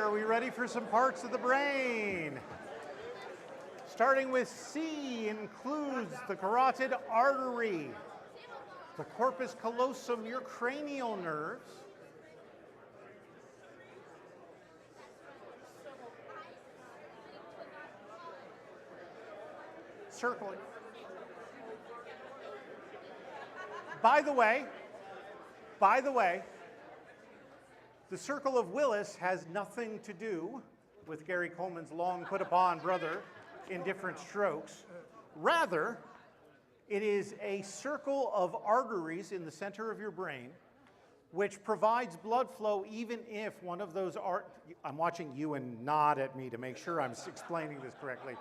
Are we ready for some parts of the brain? Starting with C includes the carotid artery, the corpus callosum, your cranial nerves, circling. By the way, the circle of Willis has nothing to do with Gary Coleman's long put upon brother in different strokes. Rather, it is a circle of arteries in the center of your brain which provides blood flow even if one of those I'm watching you and nod at me to make sure I'm explaining this correctly.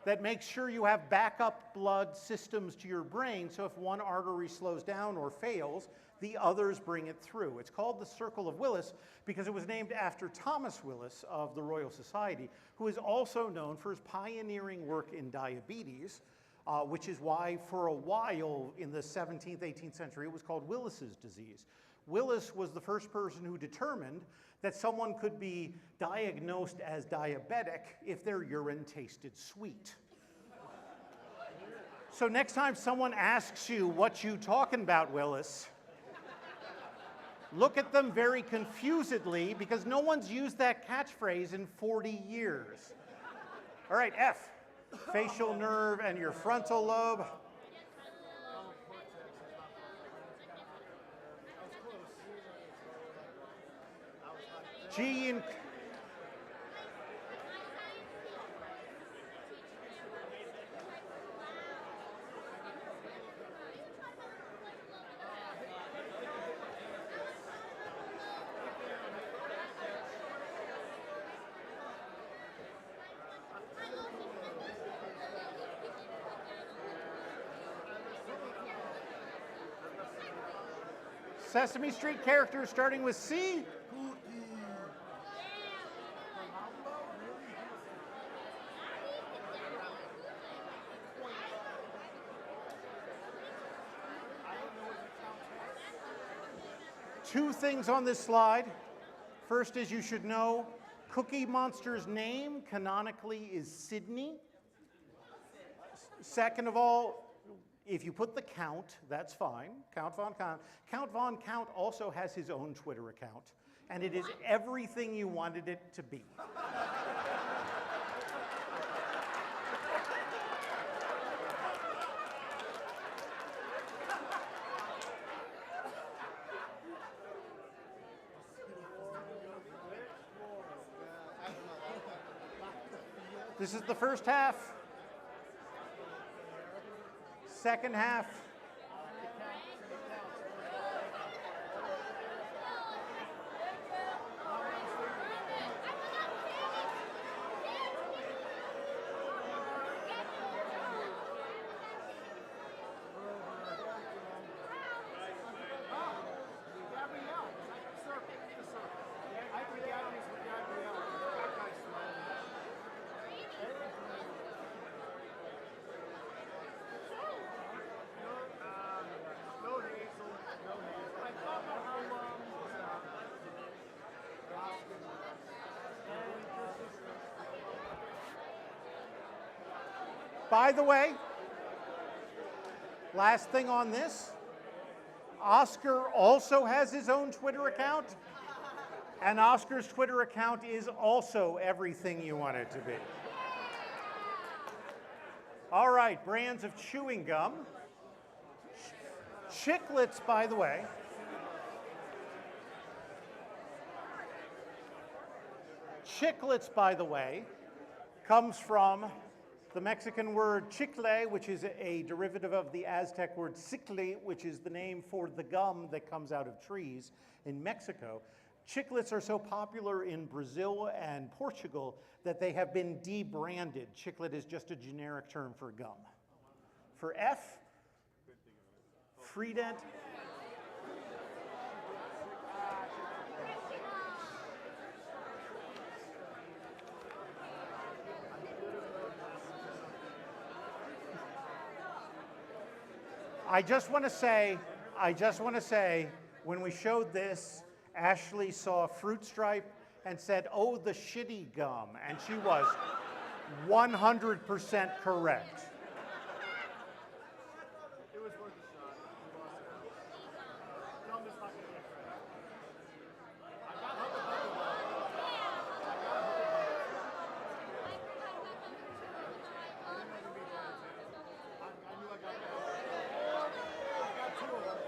That makes sure you have backup blood systems to your brain, so if one artery slows down or fails, the others bring it through. It's called the Circle of Willis because it was named after Thomas Willis of the Royal Society, who is also known for his pioneering work in diabetes, which is why for a while in the 17th, 18th century, it was called Willis's disease. Willis was the first person who determined that someone could be diagnosed as diabetic if their urine tasted sweet. So next time someone asks you what you talking about, Willis, look at them very confusedly because no one's used that catchphrase in 40 years. All right, F, facial nerve and your frontal lobe. G in Sesame Street characters starting with C. Two things on this slide. First is you should know Cookie Monster's name canonically is Sydney. Second of all, if you put the Count, that's fine. Count Von Count. Count Von Count also has his own Twitter account, and it is everything you wanted it to be. This is the first half. Second half. By the way, last thing on this, Oscar also has his own Twitter account, and Oscar's Twitter account is also everything you want it to be. All right, brands of chewing gum. Chiclets, by the way. Chiclets, by the way, comes from the Mexican word chicle, which is a derivative of the Aztec word cicle, which is the name for the gum that comes out of trees in Mexico. Chiclets are so popular in Brazil and Portugal that they have been debranded. Chiclet is just a generic term for gum. For F, Freedent. I just want to say, when we showed this, Ashley saw Fruit Stripe and said, "Oh, the shitty gum," and she was 100% correct. It was worth a shot. We lost it. Gum is not going to get credit. I got Hubba Bubba though. I got Hubba Bubba. I didn't know you beat that too. I knew I got that. I got two of them. I got two of them.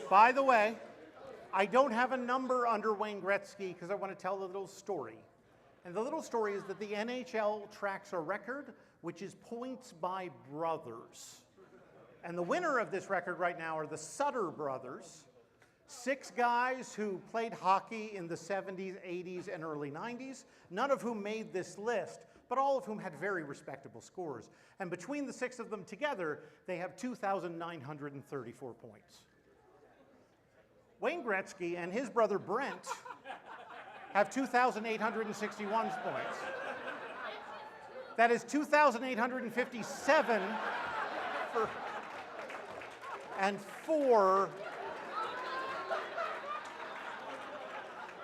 By the way, I don't have a number under Wayne Gretzky because I want to tell a little story. And the little story is that the NHL tracks a record, which is points by brothers. And the winner of this record right now are the Sutter brothers, 6 guys who played hockey in the 70s, 80s, and early 90s, none of whom made this list, but all of whom had very respectable scores. And between the 6 of them together, they have 2,934 points. Wayne Gretzky and his brother Brent have 2,861 points. That is 2,857 and 4.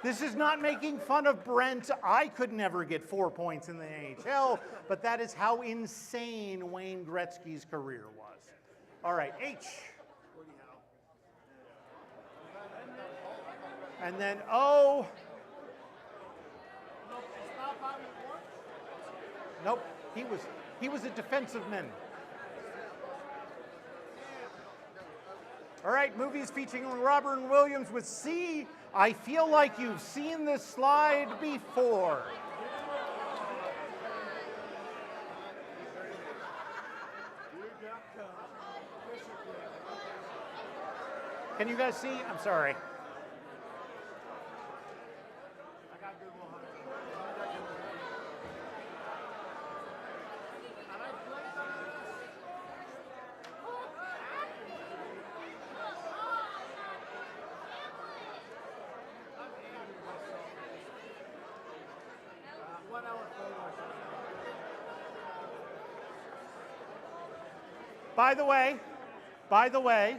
This is not making fun of Brent. I could never get 4 points in the NHL, but that is how insane Wayne Gretzky's career was. All right, H. And then O. Nope, he was a defensive man. All right, movies featuring Robin Williams with C. I feel like you've seen this slide before. Can you guys see? I'm sorry. By the way,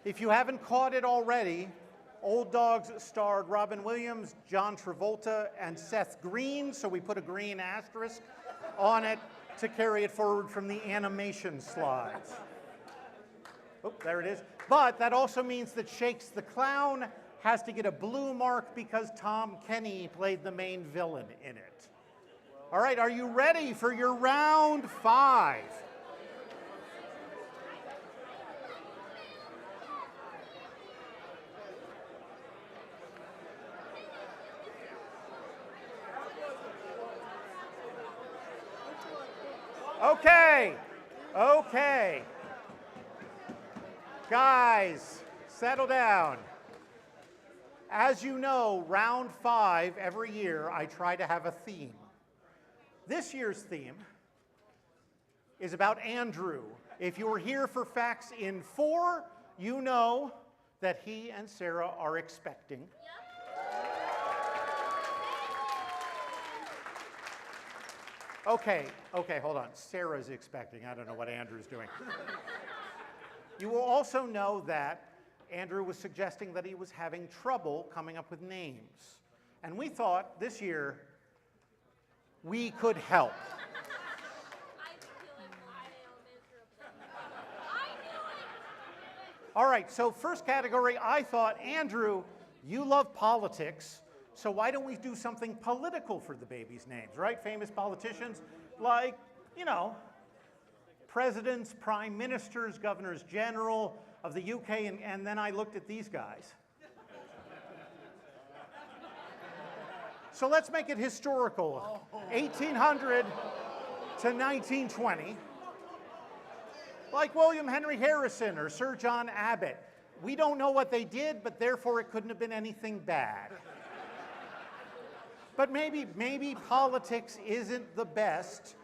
if you haven't caught it already, Old Dogs starred Robin Williams, John Travolta, and Seth Green, so we put a green asterisk on it to carry it forward from the animation slides. Oh, there it is. But that also means that Shakes the Clown has to get a blue mark because Tom Kenny played the main villain in it. All right, are you ready for your round 5? Okay. Guys, settle down. As you know, round 5 every year, I try to have a theme. This year's theme is about Andrew. If you're here for facts in 4, you know that he and Sarah are expecting. Okay, hold on. Sarah's expecting. I don't know what Andrew's doing. You will also know that Andrew was suggesting that he was having trouble coming up with names. And we thought this year we could help. All right, so first category, I thought, Andrew, you love politics. So why don't we do something political for the babies' names, right? Famous politicians like, you know, presidents, prime ministers, governors general of the UK, and then I looked at these guys. So let's make it historical, 1800 to 1920. Like William Henry Harrison or Sir John Abbott. We don't know what they did, but therefore it couldn't have been anything bad. But maybe politics isn't the best.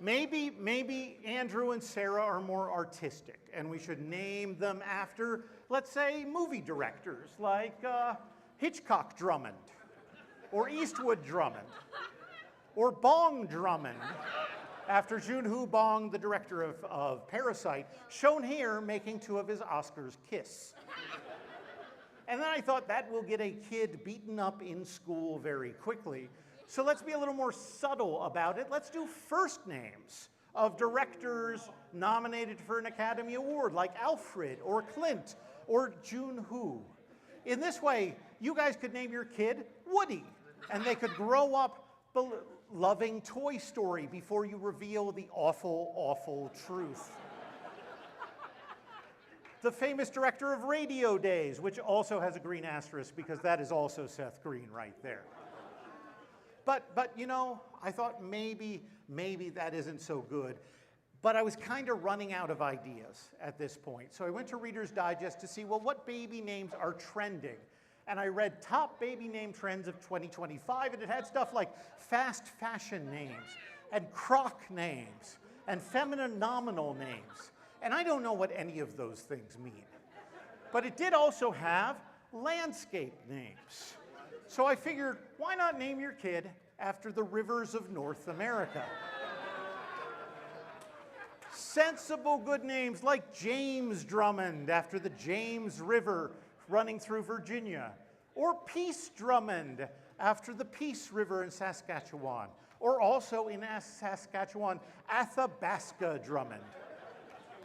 Maybe Andrew and Sarah are more artistic, and we should name them after, let's say, movie directors like Hitchcock Drummond, or Eastwood Drummond, or Bong Drummond, after Joon-ho Bong, the director of Parasite, shown here making two of his Oscars kiss. And then I thought that will get a kid beaten up in school very quickly. So let's be a little more subtle about it. Let's do first names of directors nominated for an Academy Award, like Alfred or Clint or Joon-ho. In this way, you guys could name your kid Woody, and they could grow up loving Toy Story before you reveal the awful, awful truth. The famous director of Radio Days, which also has a green asterisk because that is also Seth Green right there. But you know, I thought maybe that isn't so good. But I was kind of running out of ideas at this point. So I went to Reader's Digest to see, well, what baby names are trending? And I read top baby name trends of 2025, and it had stuff like fast fashion names, and croc names, and feminine nominal names. And I don't know what any of those things mean. But it did also have landscape names. So I figured, why not name your kid after the rivers of North America? Sensible, good names like James Drummond, after the James River running through Virginia, or Peace Drummond, after the Peace River in Saskatchewan, or also in Saskatchewan, Athabasca Drummond,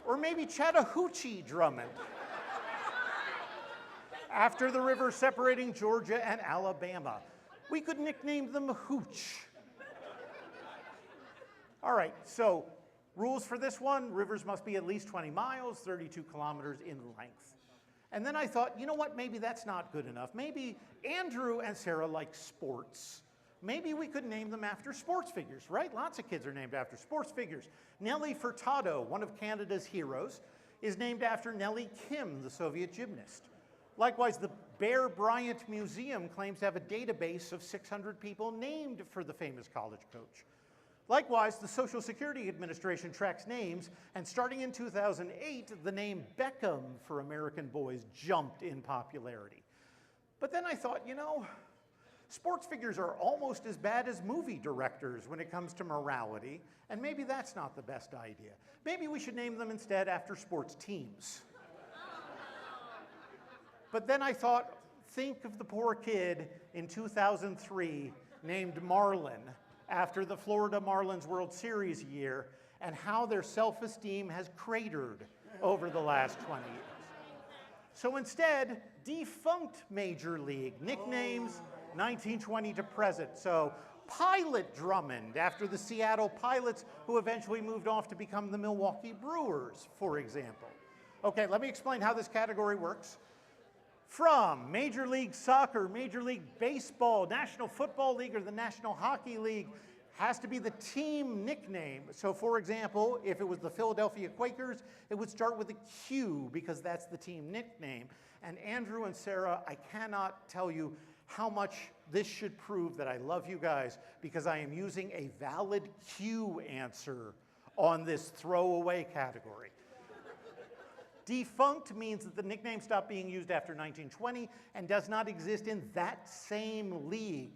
or maybe Chattahoochee Drummond, after the river separating Georgia and Alabama. We could nickname them Hooch. All right, so rules for this one: rivers must be at least 20 miles, 32 kilometers in length. And then I thought, you know what, maybe that's not good enough. Maybe Andrew and Sarah like sports. Maybe we could name them after sports figures, right? Lots of kids are named after sports figures. Nelly Furtado, one of Canada's heroes, is named after Nellie Kim, the Soviet gymnast. Likewise, the Bear Bryant Museum claims to have a database of 600 people named for the famous college coach. Likewise, the Social Security Administration tracks names, and starting in 2008, the name Beckham for American boys jumped in popularity. But then I thought, you know, sports figures are almost as bad as movie directors when it comes to morality, and maybe that's not the best idea. Maybe we should name them instead after sports teams. But then I thought, think of the poor kid in 2003 named Marlin after the Florida Marlins World Series year, and how their self-esteem has cratered over the last 20 years. So instead, defunct Major League nicknames, 1920 to present. So Pilot Drummond, after the Seattle Pilots, who eventually moved off to become the Milwaukee Brewers, for example. Okay, let me explain how this category works. From Major League Soccer, Major League Baseball, National Football League, or the National Hockey League, has to be the team nickname. So for example, if it was the Philadelphia Quakers, it would start with a Q because that's the team nickname. And Andrew and Sarah, I cannot tell you how much this should prove that I love you guys, because I am using a valid Q answer on this throwaway category. Defunct means that the nickname stopped being used after 1920 and does not exist in that same league.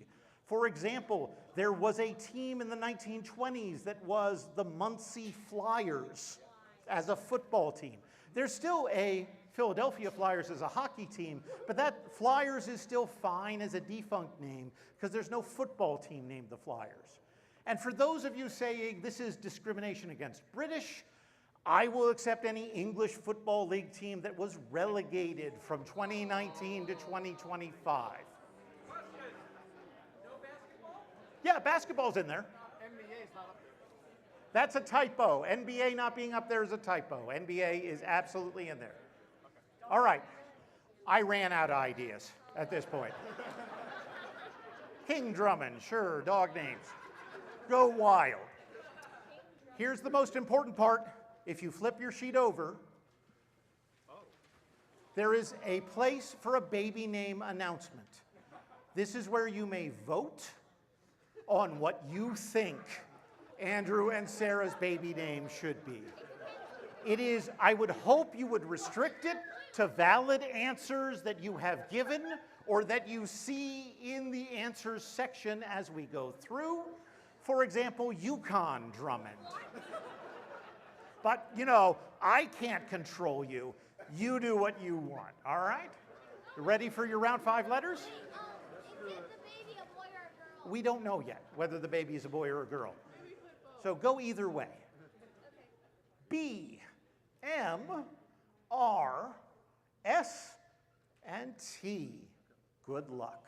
For example, there was a team in the 1920s that was the Muncie Flyers as a football team. There's still a Philadelphia Flyers as a hockey team, but that Flyers is still fine as a defunct name because there's no football team named the Flyers. And for those of you saying this is discrimination against British, I will accept any English Football League team that was relegated from 2019 to 2025. Yeah, basketball's in there. NBA's not up there. That's a typo. NBA not being up there is a typo. NBA is absolutely in there. All right. I ran out of ideas at this point. King Drummond, sure, dog names. Go wild. Here's the most important part. If you flip your sheet over, there is a place for a baby name announcement. This is where you may vote on what you think Andrew and Sarah's baby name should be. It is, I would hope you would restrict it to valid answers that you have given or that you see in the answers section as we go through. For example, Yukon Drummond. But, you know, I can't control you. You do what you want, all right? You ready for your round 5 letters? Is the baby a boy or a girl? We don't know yet whether the baby is a boy or a girl. So go either way. B, M, R, S, and T. Good luck.